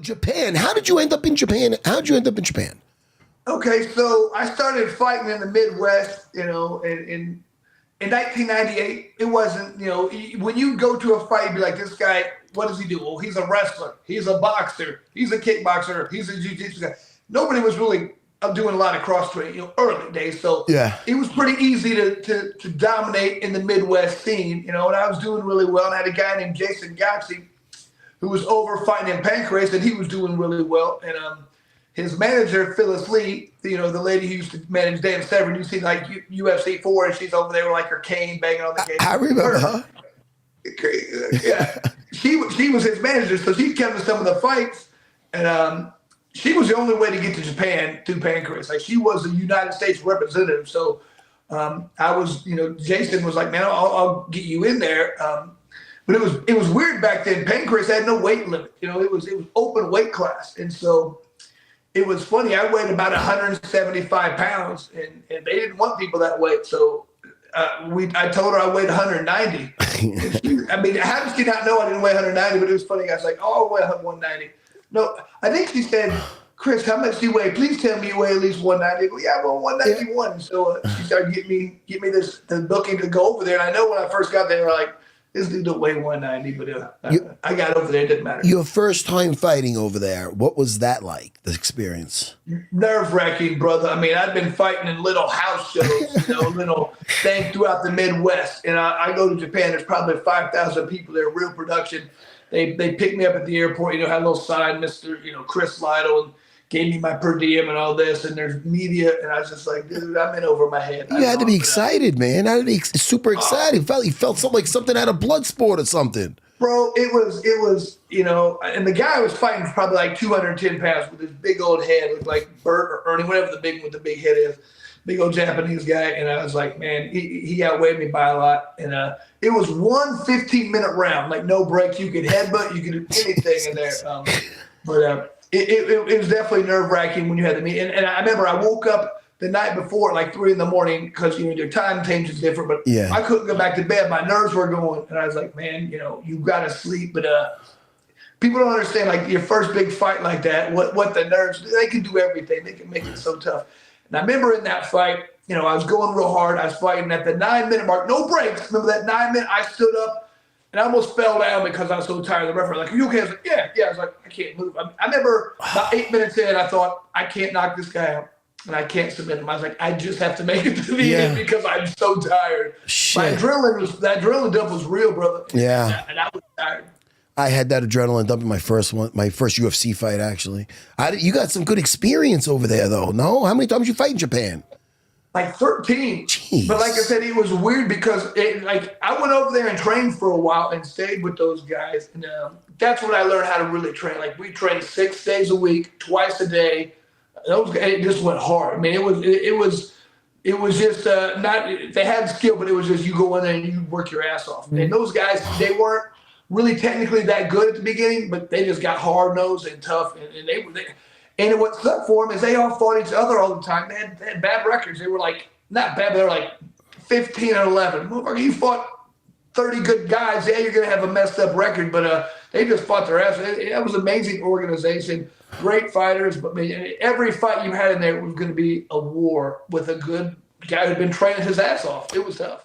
Japan. How did you end up in Japan? How did you end up in Japan? Okay, so I started fighting in the Midwest, in 1998. It wasn't, when you go to a fight, you'd be like, this guy, what does he do? Well, he's a wrestler. He's a boxer. He's a kickboxer. He's a jiu-jitsu guy. Nobody was really doing a lot of cross training, early days. So Yeah. it was pretty easy to dominate in the Midwest scene, and I was doing really well. And I had a guy named Jason Gotzi who was over fighting in Pancrase, and he was doing really well. And his manager, Phyllis Lee, the lady who used to manage Dan Severn, you see like UFC 4, and she's over there with like her cane banging on the cage. I remember her. Yeah, she was his manager, so she kept to some of the fights, and she was the only way to get to Japan through Pancrase. Like she was a United States representative, so I was, Jason was like, man, I'll get you in there. But it was weird back then. Pancrase had no weight limit. It was open weight class, and so it was funny. I weighed about 175 pounds, and they didn't want people that weight. So I told her I weighed 190. How did she not know I didn't weigh 190? But it was funny. I was like, oh, I weigh 190. No, I think she said, Chris, how much do you weigh? Please tell me you weigh at least 190. I go, yeah, well, 191. Yeah. So she started getting me the booking to go over there. And I know when I first got there, like, this dude don't weigh 190, but I got over there. It didn't matter. Your first time fighting over there, what was that like, the experience? Nerve-wracking, brother. I'd been fighting in little house shows, little things throughout the Midwest. And I go to Japan. There's probably 5,000 people there, real production. They picked me up at the airport, had a little sign, Mr. Chris Lytle, and gave me my per diem and all this, and there's media, and I was just like, dude, I'm in over my head. You had to be excited, man. I had to be super excited. You felt something out of blood sport or something. Bro, it was, and the guy I was fighting was probably like 210 pounds with his big old head, looked like Bert or Ernie, whatever the big head is, big old Japanese guy, and I was like, man, he outweighed me by a lot, and it was one 15-minute round, like no breaks. You could headbutt, you could do anything in there, It was definitely nerve-wracking when you had the meet. And I remember I woke up the night before at like 3 in the morning because, your time change is different. But yeah. I couldn't go back to bed. My nerves were going. And I was like, man, you got to sleep. But people don't understand, like, your first big fight like that, what the nerves, they can do everything. They can make it so tough. And I remember in that fight, I was going real hard. I was fighting at the 9-minute mark. No breaks. Remember that 9 minute? I stood up. And I almost fell down because I was so tired. The referee was like, are you okay? I was like, yeah. I was like, I can't move. I remember about 8 minutes in, I thought, I can't knock this guy out. And I can't submit him. I was like, I just have to make it to the end because I'm so tired. Shit. That adrenaline dump was real, brother. Yeah. And I was tired. I had that adrenaline dump in my first UFC fight, actually. You got some good experience over there, though, no? How many times did you fight in Japan? Like 13. Jeez. But like I said, it was weird because I went over there and trained for a while and stayed with those guys. And that's when I learned how to really train. Like we trained 6 days a week, twice a day. Those guys, it just went hard. It was just not, they had skill, but it was just you go in there and you work your ass off. Mm-hmm. And those guys, they weren't really technically that good at the beginning, but they just got hard-nosed and tough. And and what sucked for them is they all fought each other all the time. They had bad records. They were like, not bad, but they were like 15 and 11. You fought 30 good guys. Yeah, you're going to have a messed up record, but they just fought their ass. That was an amazing organization, great fighters. But every fight you had in there was going to be a war with a good guy who'd been training his ass off. It was tough.